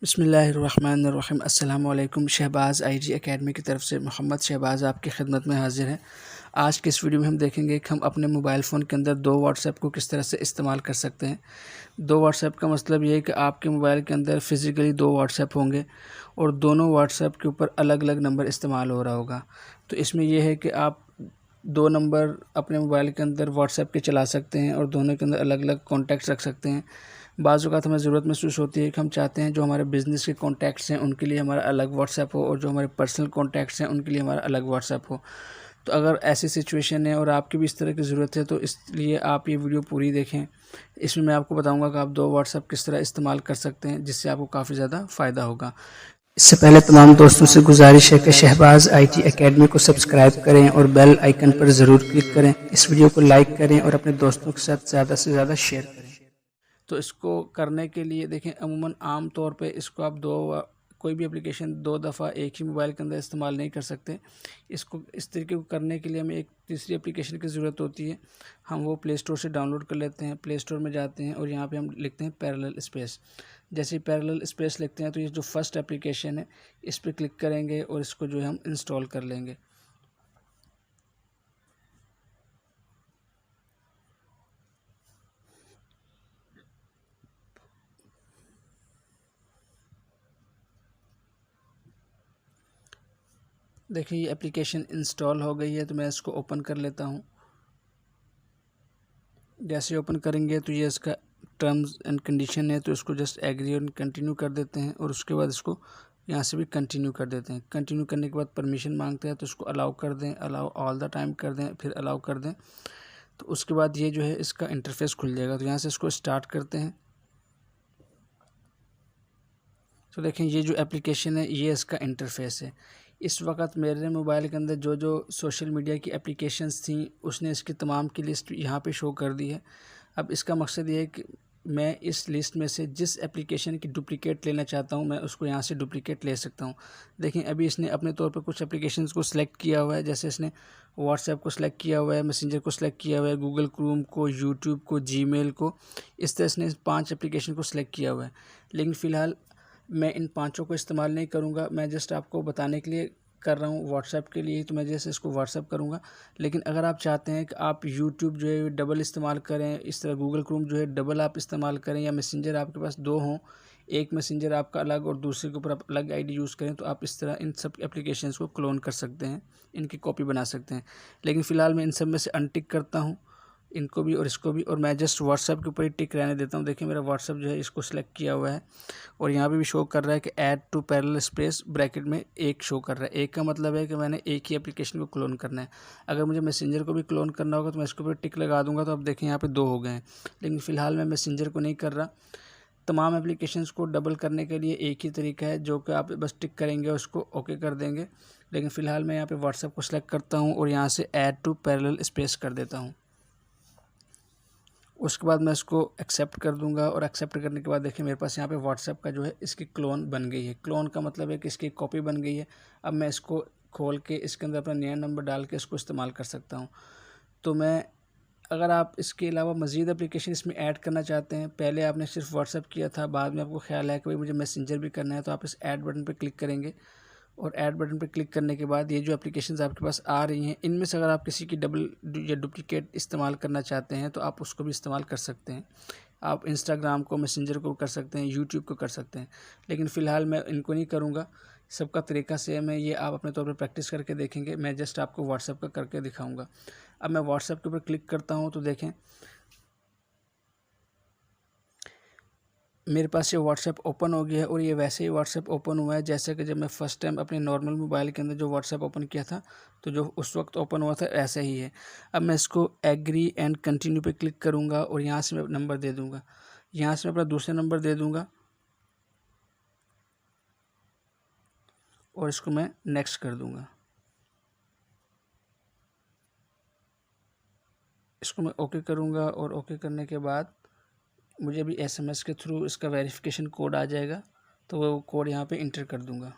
बिस्मिल्लाहिर्रहमानिर्रहीम। अस्सलाम वालेकुम। शहबाज़ आईजी एकेडमी की तरफ से मोहम्मद शहबाज़ आपकी खिदमत में हाज़िर है। आज की इस वीडियो में हम देखेंगे कि हम अपने मोबाइल फ़ोन के अंदर दो व्हाट्सएप को किस तरह से इस्तेमाल कर सकते हैं। दो व्हाट्सएप का मतलब ये है कि आपके मोबाइल के अंदर फ़िज़िकली दो व्हाट्सएप होंगे और दोनों व्हाट्सएप के ऊपर अलग अलग नंबर इस्तेमाल हो रहा होगा। तो इसमें यह है कि आप दो नंबर अपने मोबाइल के अंदर व्हाट्सएप के चला सकते हैं और दोनों के अंदर अलग अलग कॉन्टैक्ट्स रख सकते हैं। बाज़ औक़ात हमें ज़रूरत महसूस होती है कि हम चाहते हैं जो हमारे बिज़नेस के कॉन्टैक्ट्स हैं उनके लिए हमारा अलग व्हाट्सएप हो और जो हमारे पर्सनल कॉन्टैक्ट्स हैं उनके लिए हमारा अलग व्हाट्सएप हो। तो अगर ऐसी सिचुएशन है और आपकी भी इस तरह की ज़रूरत है तो इसलिए आप ये वीडियो पूरी देखें। इसमें मैं आपको बताऊँगा कि आप दो व्हाट्सएप किस तरह इस्तेमाल कर सकते हैं जिससे आपको काफ़ी ज़्यादा फ़ायदा होगा। इससे पहले तमाम दोस्तों से गुजारिश है कि शहबाज़ आईटी एकेडमी को सब्सक्राइब करें और बेल आइकन पर ज़रूर क्लिक करें। इस वीडियो को लाइक करें और अपने दोस्तों के साथ ज़्यादा से ज़्यादा शेयर करें। तो इसको करने के लिए देखें, अमूमन आम तौर पे इसको आप कोई भी एप्लीकेशन दो दफ़ा एक ही मोबाइल के अंदर इस्तेमाल नहीं कर सकते। इसको इस तरीके को करने के लिए हमें एक तीसरी एप्लीकेशन की ज़रूरत होती है। हम वो प्ले स्टोर से डाउनलोड कर लेते हैं। प्ले स्टोर में जाते हैं और यहाँ पे हम लिखते हैं पैरेलल स्पेस। जैसे ही पैरेलल स्पेस लिखते हैं तो ये जो फर्स्ट एप्लीकेशन है इस पर क्लिक करेंगे और इसको जो है हम इंस्टॉल कर लेंगे। देखिए ये एप्लीकेशन इंस्टॉल हो गई है तो मैं इसको ओपन कर लेता हूँ। जैसे ओपन करेंगे तो ये इसका टर्म्स एंड कंडीशन है तो इसको जस्ट एग्री और कंटिन्यू कर देते हैं और उसके बाद इसको यहाँ से भी कंटिन्यू कर देते हैं। कंटिन्यू करने के बाद परमिशन मांगते हैं तो इसको अलाउ कर दें, अलाउ ऑल द टाइम कर दें, फिर अलाउ कर दें। तो उसके बाद ये जो है इसका इंटरफेस खुल जाएगा। तो यहाँ से इसको स्टार्ट करते हैं। तो देखें ये जो एप्लीकेशन है ये इसका इंटरफेस है। इस वक्त मेरे मोबाइल के अंदर जो जो सोशल मीडिया की एप्लीकेशंस थी उसने इसकी तमाम की लिस्ट यहाँ पे शो कर दी है। अब इसका मकसद ये है कि मैं इस लिस्ट में से जिस एप्लीकेशन की डुप्लिकेट लेना चाहता हूँ मैं उसको यहाँ से डुप्लिकेट ले सकता हूँ। देखें अभी इसने अपने तौर पर कुछ एप्लीकेशंस को सिलेक्ट किया हुआ है। जैसे इसने व्हाट्सएप को सिलेक्ट किया हुआ है, मैसेंजर को सिलेक्ट किया हुआ है, गूगल क्रोम को, यूट्यूब को, जीमेल को। इस तरह इसने 5 एप्लीकेशन को सिलेक्ट किया हुआ है। लेकिन फ़िलहाल मैं इन पांचों को इस्तेमाल नहीं करूंगा। मैं जस्ट आपको बताने के लिए कर रहा हूँ व्हाट्सएप के लिए, तो मैं जैसे इसको व्हाट्सएप करूँगा। लेकिन अगर आप चाहते हैं कि आप यूट्यूब जो है डबल इस्तेमाल करें, इस तरह गूगल क्रोम जो है डबल आप इस्तेमाल करें, या मैसेंजर आपके पास दो हों, एक मैसेंजर आपका अलग और दूसरे के ऊपर आप अलग आईडी यूज़ करें, तो आप इस तरह इन सब एप्लीकेशंस को क्लोन कर सकते हैं, इनकी कॉपी बना सकते हैं। लेकिन फ़िलहाल मैं इन सब में से अनटिक करता हूँ, इनको भी और इसको भी, और मैं जस्ट व्हाट्सएप के ऊपर ही टिक रहने देता हूँ। देखिए मेरा व्हाट्सएप जो है इसको सिलेक्ट किया हुआ है और यहाँ पे भी शो कर रहा है कि add to parallel space bracket में एक शो कर रहा है। एक का मतलब है कि मैंने एक ही एप्लीकेशन को क्लोन करना है। अगर मुझे मैसेंजर को भी क्लोन करना होगा तो मैं इसके ऊपर टिक लगा दूंगा। तो अब देखें यहाँ पे दो हो गए हैं। लेकिन फ़िलहाल मैं मैसेंजर को नहीं कर रहा। तमाम एप्लीकेशंस को डबल करने के लिए एक ही तरीका है जो कि आप बस टिक करेंगे और उसको ओके कर देंगे। लेकिन फ़िलहाल मैं यहाँ पे व्हाट्सएप को सिलेक्ट करता हूँ और यहाँ से ऐड टू पैरेलल स्पेस कर देता हूँ। उसके बाद मैं इसको एक्सेप्ट कर दूंगा और एक्सेप्ट करने के बाद देखिए मेरे पास यहाँ पे व्हाट्सएप का जो है इसकी क्लोन बन गई है। क्लोन का मतलब है कि इसकी कॉपी बन गई है। अब मैं इसको खोल के इसके अंदर अपना नया नंबर डाल के इसको इस्तेमाल कर सकता हूँ। तो मैं अगर आप इसके अलावा मज़ीद एप्लीकेशन इसमें ऐड करना चाहते हैं, पहले आपने सिर्फ व्हाट्सएप किया था, बाद में आपको ख्याल है कि भाई मुझे मैसेंजर भी करना है, तो आप इस ऐड बटन पर क्लिक करेंगे और ऐड बटन पर क्लिक करने के बाद ये जो एप्लीकेशंस आपके पास आ रही हैं इनमें से अगर आप किसी की डबल या डुप्लिकेट इस्तेमाल करना चाहते हैं तो आप उसको भी इस्तेमाल कर सकते हैं। आप इंस्टाग्राम को, मैसेंजर को कर सकते हैं, यूट्यूब को कर सकते हैं। लेकिन फ़िलहाल मैं इनको नहीं करूँगा। सबका तरीका सेम है, ये आप अपने तौर पर प्रैक्टिस करके देखेंगे। मैं जस्ट आपको व्हाट्सएप का करके दिखाऊँगा। अब मैं व्हाट्सएप के ऊपर क्लिक करता हूँ तो देखें मेरे पास ये व्हाट्सएप ओपन हो गया है और ये वैसे ही व्हाट्सएप ओपन हुआ है जैसे कि जब मैं फ़र्स्ट टाइम अपने नॉर्मल मोबाइल के अंदर जो व्हाट्सएप ओपन किया था, तो जो उस वक्त ओपन हुआ था ऐसा ही है। अब मैं इसको एग्री एंड कंटिन्यू पे क्लिक करूँगा और यहाँ से मैं नंबर दे दूँगा। यहाँ से मैं अपना दूसरा नंबर दे दूँगा और इसको मैं नेक्स्ट कर दूँगा। इसको मैं ओके करूँगा और ओके करने के बाद मुझे भी एसएमएस के थ्रू इसका वेरिफिकेशन कोड आ जाएगा, तो वो कोड यहाँ पे इंटर कर दूँगा।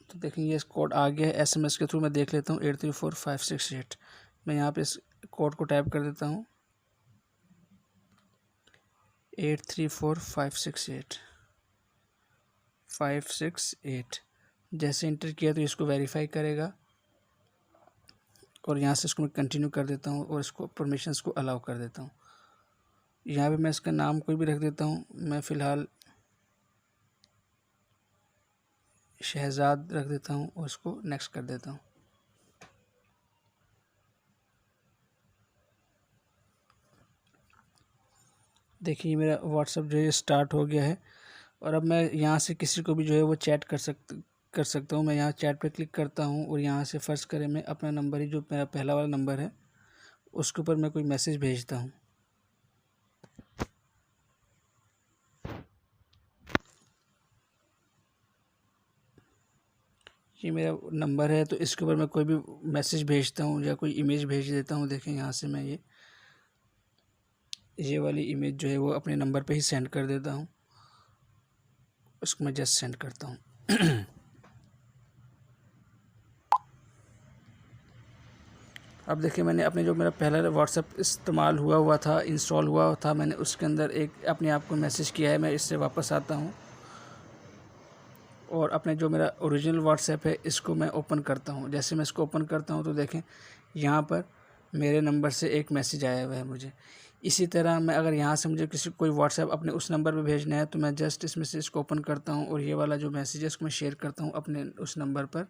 तो देखेंगे इस कोड आ गया है एसएमएस के थ्रू। मैं देख लेता हूँ 834568। मैं यहाँ पे इस कोड को टाइप कर देता हूँ 834568 जैसे इंटर किया तो इसको वेरीफाई करेगा और यहाँ से इसको मैं कंटिन्यू कर देता हूँ और इसको परमिशंस को अलाउ कर देता हूँ। यहाँ पे मैं इसका नाम कोई भी रख देता हूँ, मैं फ़िलहाल शहज़ाद रख देता हूँ और इसको नेक्स्ट कर देता हूँ। देखिए मेरा व्हाट्सअप जो है स्टार्ट हो गया है और अब मैं यहाँ से किसी को भी जो है वो चैट कर सकता हूँ। मैं यहाँ चैट पे क्लिक करता हूँ और यहाँ से फ़र्ज़ करें मैं अपना नंबर ही जो मेरा पहला वाला नंबर है उसके ऊपर मैं कोई मैसेज भेजता हूँ। ये मेरा नंबर है तो इसके ऊपर मैं कोई भी मैसेज भेजता हूँ या कोई इमेज भेज देता हूँ। देखें यहाँ से मैं ये वाली इमेज जो है वो अपने नंबर पे ही सेंड कर देता हूँ। उसको मैं जस्ट सेंड करता हूँ। अब देखिए मैंने अपने जो मेरा पहला व्हाट्सएप इस्तेमाल हुआ था, इंस्टॉल हुआ था, मैंने उसके अंदर एक अपने आप को मैसेज किया है। मैं इससे वापस आता हूँ और अपने जो मेरा ओरिजिनल व्हाट्सएप है इसको मैं ओपन करता हूँ। जैसे मैं इसको ओपन करता हूँ तो देखें यहाँ पर मेरे नंबर से एक मैसेज आया हुआ है मुझे। इसी तरह मैं अगर यहाँ से मुझे किसी कोई व्हाट्सएप अपने उस नंबर पे भेजना है तो मैं जस्ट इसमें से इसको ओपन करता हूँ और ये वाला जो मैसेज है इसको मैं शेयर करता हूँ अपने उस नंबर पर।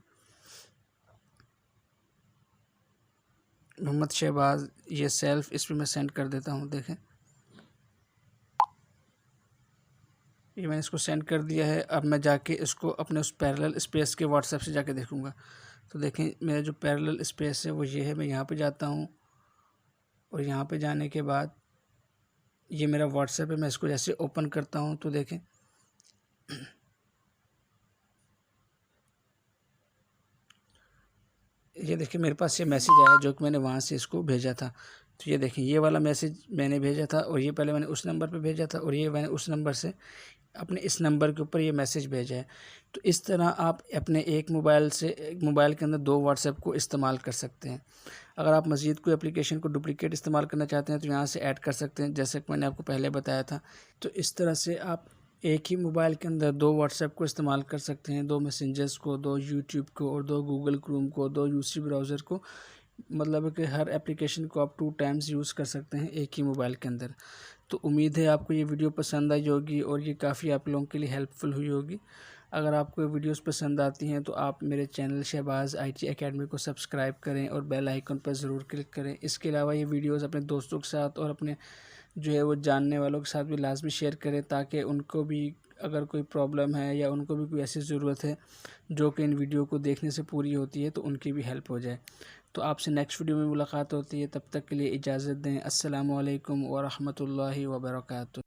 मोहम्मद शहबाज ये सेल्फ इस पर मैं सेंड कर देता हूँ। देखें ये मैंने इसको सेंड कर दिया है। अब मैं जाके इसको अपने उस पैरेलल स्पेस के व्हाट्सएप से जाके देखूँगा तो देखें मेरा जो पैरेलल स्पेस है वो ये है। मैं यहाँ पे जाता हूँ और यहाँ पे जाने के बाद ये मेरा व्हाट्सएप है। मैं इसको जैसे ओपन करता हूँ तो देखें ये देखिए मेरे पास ये मैसेज आया जो कि मैंने वहाँ से इसको भेजा था। तो ये देखें ये वाला मैसेज मैंने भेजा था और ये पहले मैंने उस नंबर पे भेजा था और ये मैंने उस नंबर से अपने इस नंबर के ऊपर ये मैसेज भेजा है। तो इस तरह आप अपने एक मोबाइल के अंदर दो व्हाट्सएप को इस्तेमाल कर सकते हैं। अगर आप मज़ीद कोई एप्लीकेशन को डुप्लिकेट इस्तेमाल करना चाहते हैं तो यहाँ से ऐड कर सकते हैं, जैसे कि मैंने आपको पहले बताया था। तो इस तरह से आप एक ही मोबाइल के अंदर दो व्हाट्सएप को इस्तेमाल कर सकते हैं, दो मैसेंजर्स को, दो यूट्यूब को और दो गूगल क्रोम को, दो यूसी ब्राउज़र को। मतलब कि हर एप्लीकेशन को आप 2 टाइम्स यूज़ कर सकते हैं एक ही मोबाइल के अंदर। तो उम्मीद है आपको ये वीडियो पसंद आई होगी और ये काफ़ी आप लोगों के लिए हेल्पफुल हुई होगी। अगर आपको वीडियोस पसंद आती हैं तो आप मेरे चैनल शहबाज IT अकेडमी को सब्सक्राइब करें और बेल आइकन पर ज़रूर क्लिक करें। इसके अलावा ये वीडियोस अपने दोस्तों के साथ और अपने जो है वो जानने वालों के साथ भी लाजमी शेयर करें ताकि उनको भी अगर कोई प्रॉब्लम है या उनको भी कोई ऐसी ज़रूरत है जो कि इन वीडियो को देखने से पूरी होती है तो उनकी भी हेल्प हो जाए। तो आपसे नेक्स्ट वीडियो में मुलाकात होती है, तब तक के लिए इजाज़त दें। अस्सलामु अलैकुम व रहमतुल्लाहि व बरकातुहू।